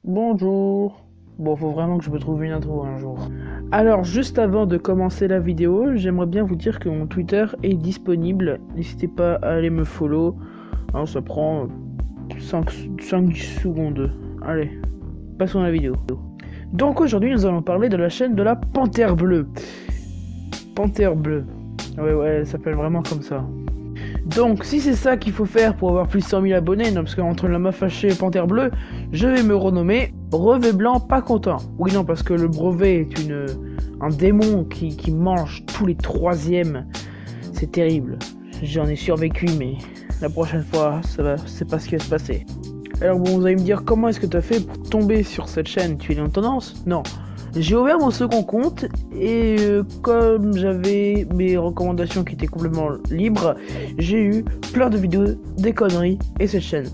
Bonjour. Bon, faut vraiment que je me trouve une intro un jour. Alors, juste avant de commencer la vidéo, j'aimerais bien vous dire que mon Twitter est disponible. N'hésitez pas à aller me follow. Alors, ça prend 5 secondes. Allez, passons à la vidéo. Donc aujourd'hui, nous allons parler de la chaîne de la Panthère Bleue. Panthère Bleue. Ouais, elle s'appelle vraiment comme ça. Donc, si c'est ça qu'il faut faire pour avoir plus de 100 000 abonnés, non, parce qu'entre la meuf fâchée et Panthère Bleue, je vais me renommer Brevet Blanc pas content. Oui, non, parce que le brevet est un démon qui mange tous les troisièmes. C'est terrible. J'en ai survécu, mais la prochaine fois, c'est pas ce qui va se passer. Alors bon, vous allez me dire, comment est-ce que tu as fait pour tomber sur cette chaîne? Tu es en tendance? Non. J'ai ouvert mon second compte et comme j'avais mes recommandations qui étaient complètement libres, j'ai eu plein de vidéos, des conneries et cette chaîne.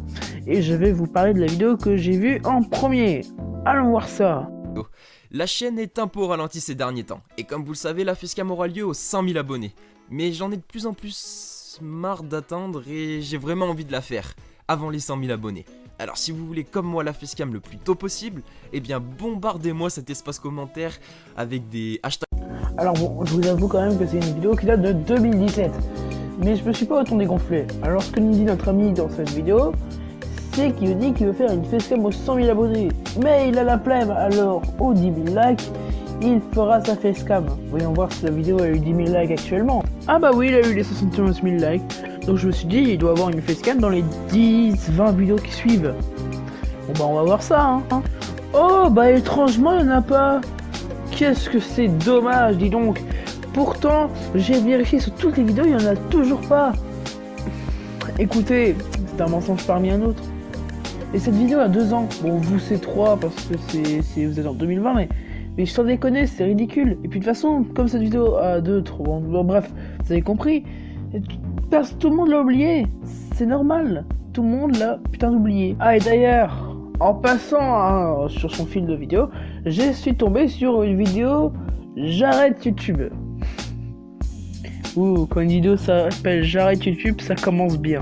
Et je vais vous parler de la vidéo que j'ai vue en premier. Allons voir ça. La chaîne est un peu au ralenti ces derniers temps, et comme vous le savez, la facecam aura lieu aux 100 000 abonnés. Mais j'en ai de plus en plus marre d'attendre et j'ai vraiment envie de la faire, avant les 100 000 abonnés. Alors si vous voulez comme moi la facecam le plus tôt possible, eh bien bombardez-moi cet espace commentaire avec des hashtags. Alors bon, je vous avoue quand même que c'est une vidéo qui date de 2017. Mais je me suis pas autant dégonflé. Alors ce que nous dit notre ami dans cette vidéo, c'est qu'il nous dit qu'il veut faire une facecam aux 100 000 abonnés. Mais il a la flemme, alors aux 10 000 likes, il fera sa facecam. Voyons voir si la vidéo a eu 10 000 likes actuellement. Ah bah oui, il a eu les 71 000 likes. Donc je me suis dit, il doit avoir une facecam dans les 10-20 vidéos qui suivent. Bon bah on va voir ça, hein. Oh bah étrangement il n'y en a pas. Qu'est-ce que c'est dommage, dis donc. Pourtant, j'ai vérifié sur toutes les vidéos, il n'y en a toujours pas. Écoutez, c'est un mensonge parmi un autre. Et cette vidéo a 2 ans. Bon, vous c'est 3 parce que vous êtes en 2020, mais je t'en déconne, c'est ridicule. Et puis de toute façon, comme cette vidéo a 2, 3, bon, bref, vous avez compris. Tout le monde l'a oublié. C'est normal. Tout le monde l'a putain oublié. Ah, et d'ailleurs, en passant sur son fil de vidéo, je suis tombé sur une vidéo J'arrête YouTube. Ouh, quand une vidéo s'appelle J'arrête YouTube, ça commence bien.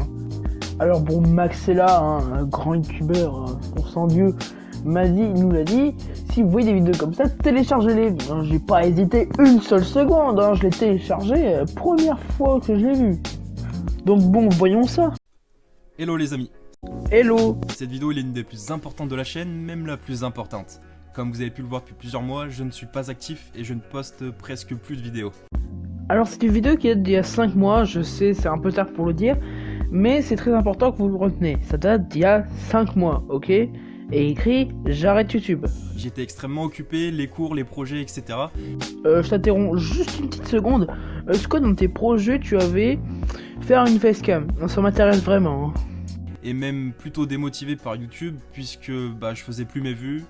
Alors bon, Max est là, hein, un grand youtubeur, on sent Dieu, nous l'a dit, si vous voyez des vidéos comme ça, téléchargez-les. J'ai pas hésité une seule seconde, hein, je l'ai téléchargé première fois que je l'ai vu. Donc bon, voyons ça. Hello les amis. Hello. Cette vidéo est l'une des plus importantes de la chaîne, même la plus importante. Comme vous avez pu le voir depuis plusieurs mois, je ne suis pas actif et je ne poste presque plus de vidéos. Alors c'est une vidéo qui date d'il y a 5 mois, je sais c'est un peu tard pour le dire, mais c'est très important que vous le retenez. Ça date d'il y a 5 mois, ok? Et écrit J'arrête YouTube. J'étais extrêmement occupé, les cours, les projets, etc. Je t'interromps juste une petite seconde. Est-ce que dans tes projets tu avais faire une facecam? Ça m'intéresse vraiment. Hein. Et même plutôt démotivé par YouTube puisque je faisais plus mes vues,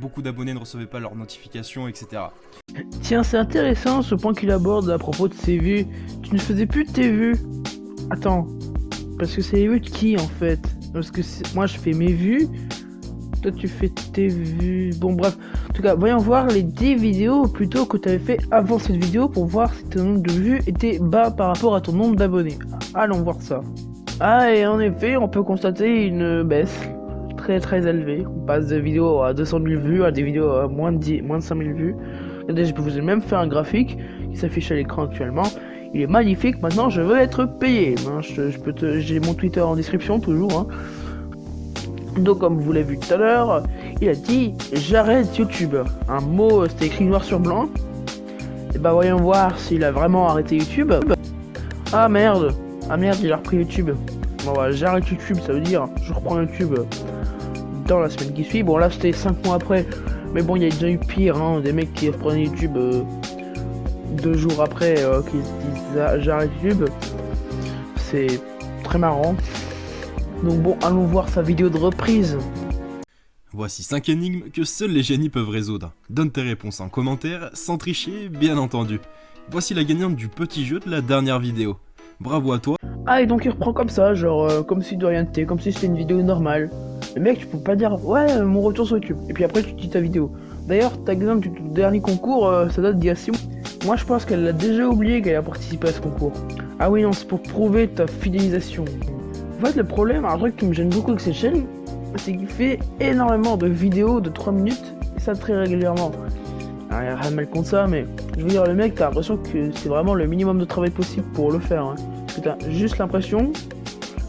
beaucoup d'abonnés ne recevaient pas leurs notifications, etc. Tiens, c'est intéressant ce point qu'il aborde à propos de ses vues. Tu ne faisais plus de tes vues. Attends, parce que c'est les vues de qui en fait? Parce que moi je fais mes vues, toi tu fais tes vues. Bon bref, en tout cas, voyons voir les 10 vidéos plutôt que tu avais fait avant cette vidéo pour voir si ton nombre de vues était bas par rapport à ton nombre d'abonnés. Allons voir ça. Ah, et en effet, on peut constater une baisse très très élevée. On passe de vidéos à 200 000 vues à des vidéos à moins de 5 000 vues. Regardez, je peux vous même faire un graphique qui s'affiche à l'écran actuellement. Il est magnifique, maintenant je veux être payé. J'ai mon Twitter en description toujours. Hein. Donc comme vous l'avez vu tout à l'heure, il a dit j'arrête YouTube. Un mot, c'était écrit noir sur blanc. Et bah voyons voir s'il a vraiment arrêté YouTube. Ah merde, il a repris YouTube. Bon bah j'arrête YouTube, ça veut dire je reprends YouTube dans la semaine qui suit. Bon là c'était 5 mois après, mais bon il y a déjà eu pire, hein, des mecs qui reprenaient YouTube 2 jours après qui disent j'arrête YouTube. C'est très marrant. Donc bon, allons voir sa vidéo de reprise. Voici 5 énigmes que seuls les génies peuvent résoudre. Donne tes réponses en commentaire, sans tricher, bien entendu. Voici la gagnante du petit jeu de la dernière vidéo. Bravo à toi. Ah, et donc il reprend comme ça, genre comme si de rien n'était, comme si c'était une vidéo normale. Le mec, tu peux pas dire ouais, mon retour sur YouTube. Et puis après, tu dis ta vidéo. D'ailleurs, ta exemple du dernier concours, ça date d'il y a 6 mois. Moi, je pense qu'elle a déjà oublié qu'elle a participé à ce concours. Ah oui, non, c'est pour prouver ta fidélisation. En fait, le problème, un truc qui me gêne beaucoup avec cette chaîne, c'est qu'il fait énormément de vidéos de 3 minutes, et ça très régulièrement. Alors, il y a rien de mal contre ça, mais je veux dire, le mec, t'as l'impression que c'est vraiment le minimum de travail possible pour le faire. Hein. Parce que t'as juste l'impression,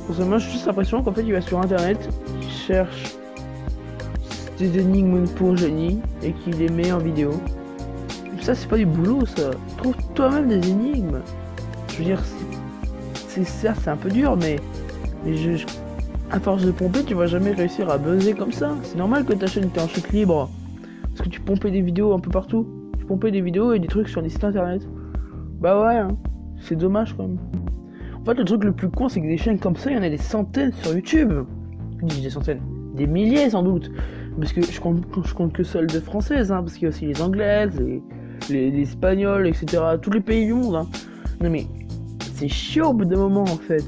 personnellement, j'ai juste l'impression qu'en fait, il va sur internet, il cherche des énigmes pour génie, et qu'il les met en vidéo. Ça, c'est pas du boulot, ça. Trouve toi-même des énigmes. Je veux dire, c'est un peu dur, mais à force de pomper, tu vas jamais réussir à buzzer comme ça. C'est normal que ta chaîne était en chute libre. Parce que tu pompais des vidéos un peu partout. Tu pompais des vidéos et des trucs sur des sites internet. Bah ouais, hein. C'est dommage quand même. En fait, le truc le plus con, c'est que des chaînes comme ça, il y en a des centaines sur YouTube. Je dis des centaines, des milliers sans doute. Parce que je compte que celles de françaises, hein. Parce qu'il y a aussi les anglaises, les espagnols, etc. Tous les pays du monde, hein. Non mais, c'est chiant au bout d'un moment en fait.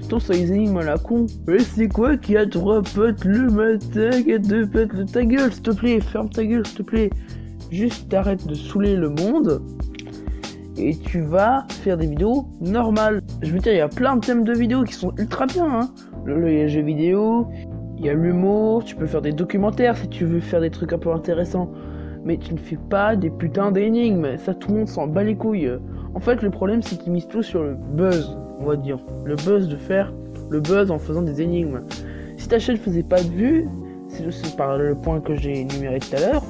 Tant sur les énigmes à la con. Mais c'est quoi qui a 3 potes le matin qui a 2 potes ta gueule, s'il te plaît, ferme ta gueule, s'il te plaît. Juste t'arrêtes de saouler le monde et tu vas faire des vidéos normales. Je veux dire, il y a plein de thèmes de vidéos qui sont ultra bien, hein. Le jeu vidéo, il y a l'humour, tu peux faire des documentaires si tu veux faire des trucs un peu intéressants. Mais tu ne fais pas des putains d'énigmes, ça tout le monde s'en bat les couilles. En fait, le problème c'est qu'ils misent tout sur le buzz, on va dire. Le buzz de faire le buzz en faisant des énigmes. Si ta chaîne faisait pas de vues, c'est aussi par le point que j'ai énuméré tout à l'heure,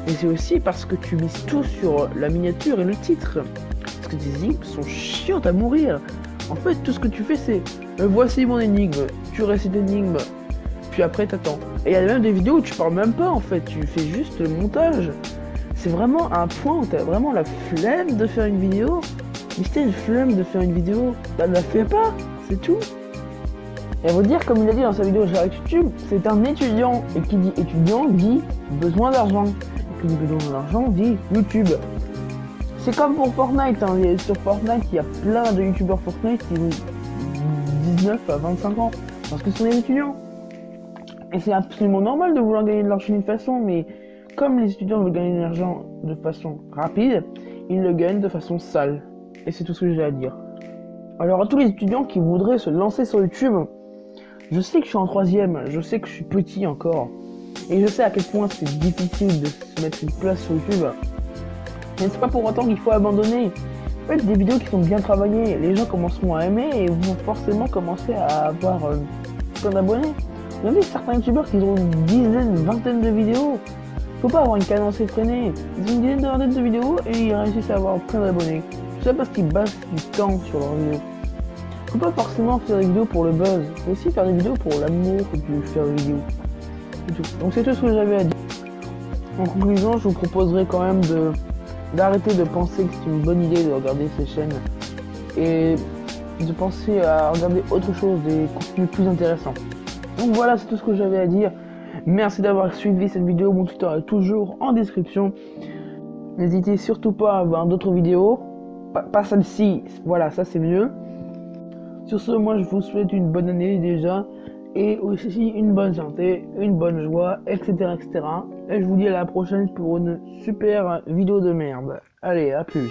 mais c'est aussi parce que tu mises tout sur la miniature et le titre. Parce que tes énigmes sont chiantes à mourir. En fait, tout ce que tu fais c'est voici mon énigme, tu récites l'énigme, puis après t'attends. Et il y a même des vidéos où tu parles même pas en fait, tu fais juste le montage. C'est vraiment un point où t'as vraiment la flemme de faire une vidéo. Mais si t'as une flemme de faire une vidéo, bah ne la fais pas, c'est tout. Et à vous dire, comme il a dit dans sa vidéo sur YouTube, c'est un étudiant, et qui dit étudiant dit besoin d'argent. Et qui dit besoin d'argent dit YouTube. C'est comme pour Fortnite, hein. Sur Fortnite, il y a plein de youtubeurs Fortnite qui ont 19 à 25 ans, parce que ce sont des étudiants. Et c'est absolument normal de vouloir gagner de l'argent d'une façon, mais comme les étudiants veulent gagner de l'argent de façon rapide, ils le gagnent de façon sale. Et c'est tout ce que j'ai à dire. Alors à tous les étudiants qui voudraient se lancer sur YouTube, je sais que je suis en 3ème, je sais que je suis petit encore, et je sais à quel point c'est difficile de se mettre une place sur YouTube. Mais c'est pas pour autant qu'il faut abandonner. Faites des vidéos qui sont bien travaillées, les gens commenceront à aimer et vont forcément commencer à avoir plein d'abonnés. Vous avez certains youtubeurs qui ont une dizaine, une vingtaine de vidéos. Faut pas avoir une cadence effrénée. Ils ont une dizaine de vingtaine de vidéos et ils réussissent à avoir plein d'abonnés. Tout ça parce qu'ils passent du temps sur leurs vidéos. Faut pas forcément faire des vidéos pour le buzz. Faut aussi faire des vidéos pour l'amour que tu veux faire des vidéos. C'est tout. Donc c'est tout ce que j'avais à dire. En conclusion, je vous proposerai quand même d'arrêter de penser que c'est une bonne idée de regarder ces chaînes et de penser à regarder autre chose, des contenus plus intéressants. Donc voilà, c'est tout ce que j'avais à dire. Merci d'avoir suivi cette vidéo, mon tuteur est toujours en description. N'hésitez surtout pas à voir d'autres vidéos, pas celle-ci, voilà, ça c'est mieux. Sur ce, moi je vous souhaite une bonne année déjà, et aussi une bonne santé, une bonne joie, etc. etc. Et je vous dis à la prochaine pour une super vidéo de merde. Allez, à plus.